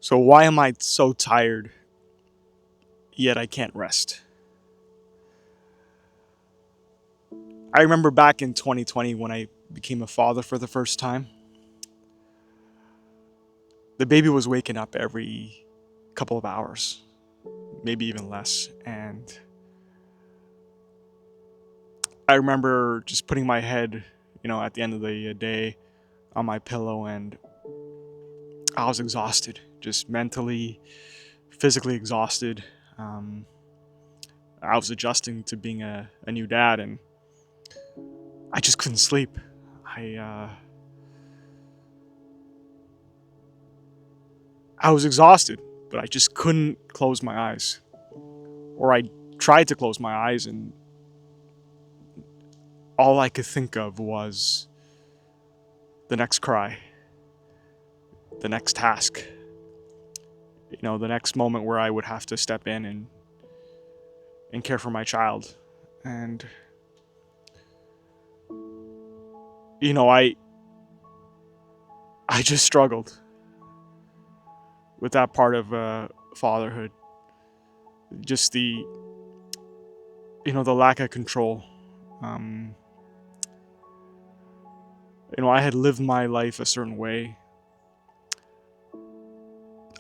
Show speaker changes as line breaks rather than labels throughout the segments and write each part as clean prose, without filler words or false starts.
So why am I so tired, yet I can't rest? I remember back in 2020 when I became a father for the first time. The baby was waking up every couple of hours, maybe even less. And I remember just putting my head, at the end of the day on my pillow, and I was exhausted, just mentally, physically exhausted. Um, I was adjusting to being a new dad, and I just couldn't sleep. I uh, I was exhausted, but I just couldn't close my eyes. Or I tried to close my eyes, and all I could think of was the next cry, the next task, the next moment where I would have to step in and care for my child. And, you know, I I just struggled with that part of fatherhood. Just the lack of control. Um, I had lived my life a certain way.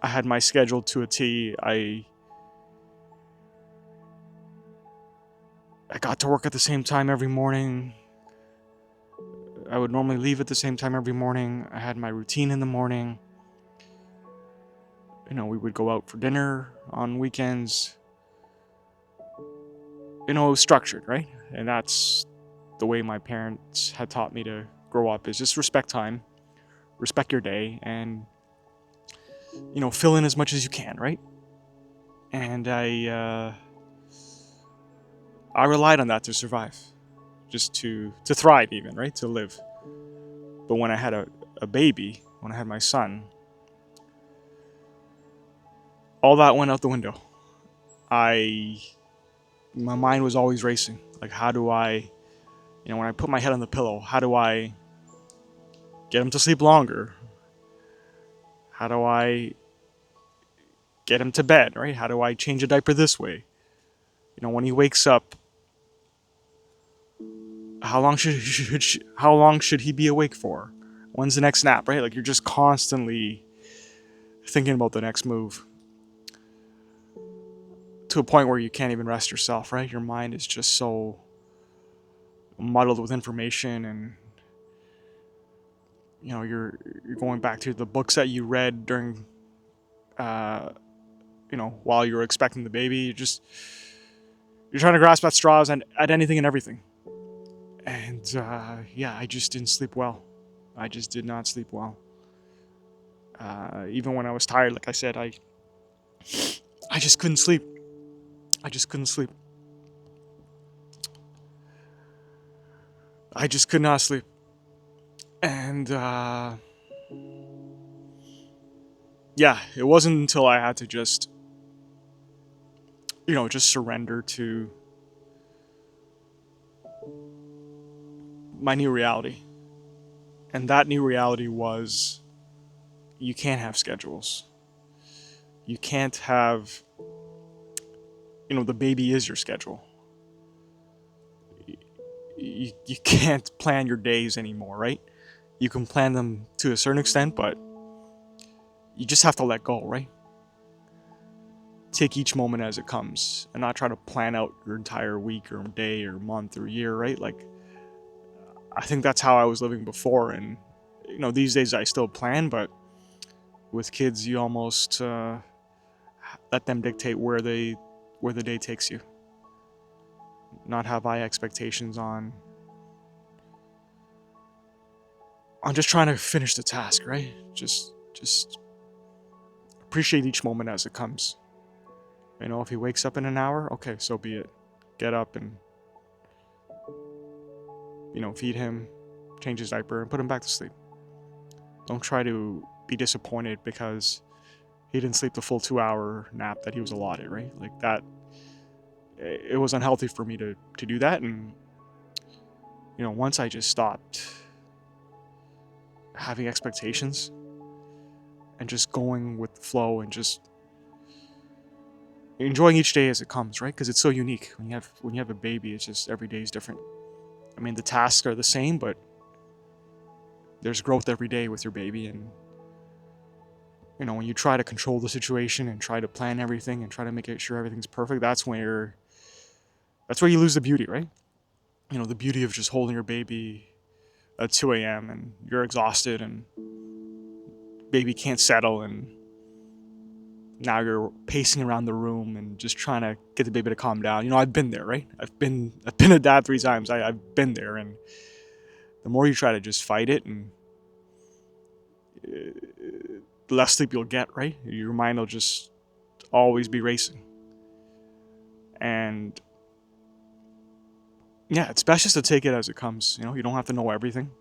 I had my schedule to a T. I got to work at the same time every morning. I would normally leave at the same time every morning. I had my routine in the morning. We would go out for dinner on weekends. It was structured, right? And that's the way my parents had taught me to grow up, is just respect time, respect your day, and, fill in as much as you can, right? And I relied on that to survive, just to thrive even, right? To live. But when I had a baby, when I had my son, all that went out the window. I My mind was always racing. Like, how do I, when I put my head on the pillow, how do I get him to sleep longer? How do I get him to bed, right? How do I change a diaper this way? When he wakes up, how long should he be awake for? When's the next nap, right? Like, you're just constantly thinking about the next move, to a point where you can't even rest yourself, right? Your mind is just so muddled with information, and you're going back to the books that you read during uh, while you were expecting the baby. You're trying to grasp at straws and at anything and everything. And yeah, I just didn't sleep well. I just did not sleep well. Even when I was tired, like I said, I just couldn't sleep. I just couldn't sleep. I just could not sleep. And yeah, it wasn't until I had to just surrender to my new reality. And that new reality was, you can't have schedules. You can't have, the baby is your schedule. You can't plan your days anymore, right? You can plan them to a certain extent, but you just have to let go, right? Take each moment as it comes and not try to plan out your entire week or day or month or year, right? Like, I think that's how I was living before. And, these days I still plan, but with kids, you almost let them dictate where the day takes you. Not have high expectations on just trying to finish the task, right? Just appreciate each moment as it comes. If he wakes up in an hour, okay, so be it. Get up and, feed him, change his diaper, and put him back to sleep. Don't try to be disappointed because he didn't sleep the full 2-hour nap that he was allotted, right? Like that, it was unhealthy for me to do that. And, once I just stopped having expectations and just going with the flow and just enjoying each day as it comes, right? Because it's so unique. When you have a baby, it's just every day is different. I mean, the tasks are the same, but there's growth every day with your baby. And when you try to control the situation and try to plan everything and try to make sure everything's perfect, that's where you lose the beauty, right? The beauty of just holding your baby at 2 a.m. and you're exhausted and baby can't settle, and now you're pacing around the room and just trying to get the baby to calm down. I've been there, right? I've been a dad 3 times. I've been there, and the more you try to just fight it, and the less sleep you'll get, right? Your mind will just always be racing. And yeah, it's best just to take it as it comes. You don't have to know everything.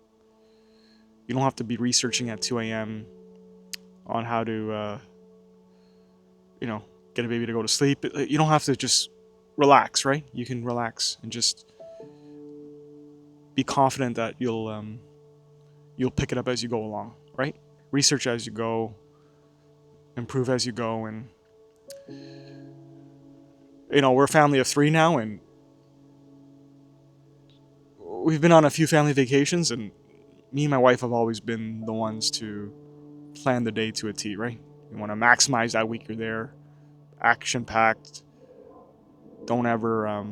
You don't have to be researching at 2 a.m. on how to, get a baby to go to sleep. You don't have to just relax, right? You can relax and just be confident that you'll pick it up as you go along, right? Research as you go, improve as you go, and we're a family of 3 now, and we've been on a few family vacations, and me and my wife have always been the ones to plan the day to a T, right? You want to maximize that week you're there, action packed. Don't ever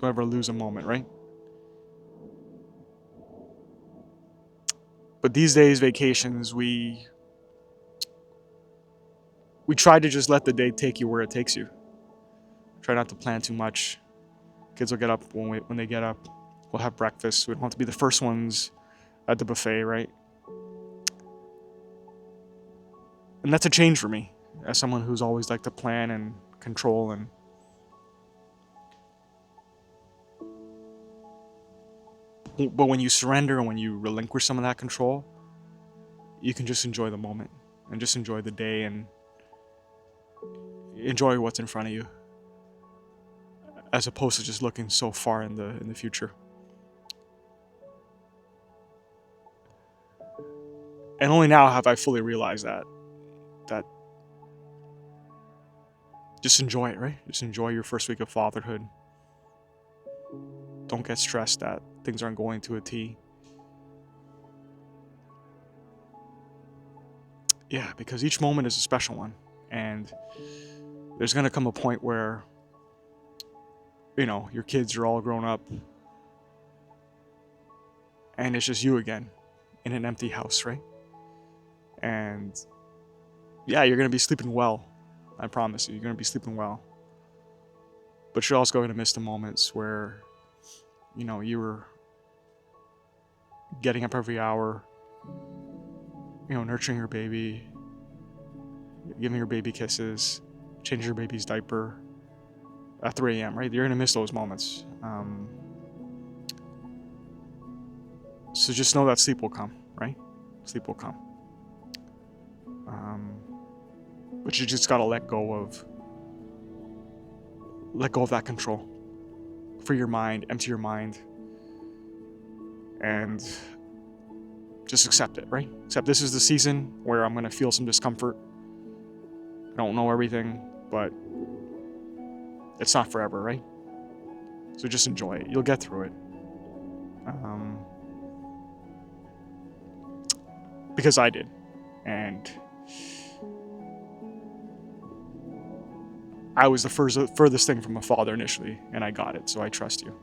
lose a moment, right? But these days, vacations, we try to just let the day take you where it takes you. Try not to plan too much. Kids will get up when they get up. We'll have breakfast. We don't have to be the first ones at the buffet, right? And that's a change for me, as someone who's always liked to plan and control. But when you surrender and when you relinquish some of that control, you can just enjoy the moment and just enjoy the day and enjoy what's in front of you, as opposed to just looking so far in the future. And only now have I fully realized that just enjoy it, right? Just enjoy your first week of fatherhood. Don't get stressed that things aren't going to a T. Yeah, because each moment is a special one. And there's going to come a point where, your kids are all grown up and it's just you again in an empty house, right? And yeah, you're going to be sleeping well. I promise you, you're going to be sleeping well. But you're also going to miss the moments where, you were getting up every hour, nurturing your baby, giving your baby kisses, changing your baby's diaper at 3 a.m., right? You're going to miss those moments. So just know that sleep will come, right? Sleep will come. But you just got to let go of that control. Free your mind, empty your mind, and just accept it, right? Accept this is the season where I'm going to feel some discomfort. I don't know everything, but it's not forever, right? So just enjoy it. You'll get through it. Because I did. And I was the furthest thing from a father initially, and I got it, so I trust you.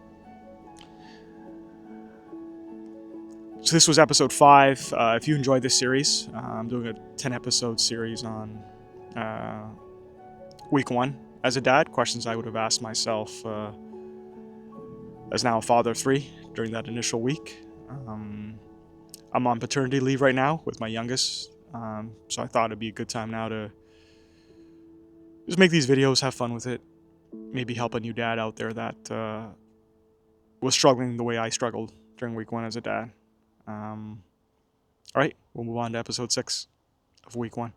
So this was episode 5. If you enjoyed this series, I'm doing a 10-episode series on week 1 as a dad, questions I would have asked myself as now a father of 3 during that initial week. I'm on paternity leave right now with my youngest, so I thought it'd be a good time now to just make these videos, have fun with it, maybe help a new dad out there that was struggling the way I struggled during week 1 as a dad. All right, we'll move on to episode 6 of week 1.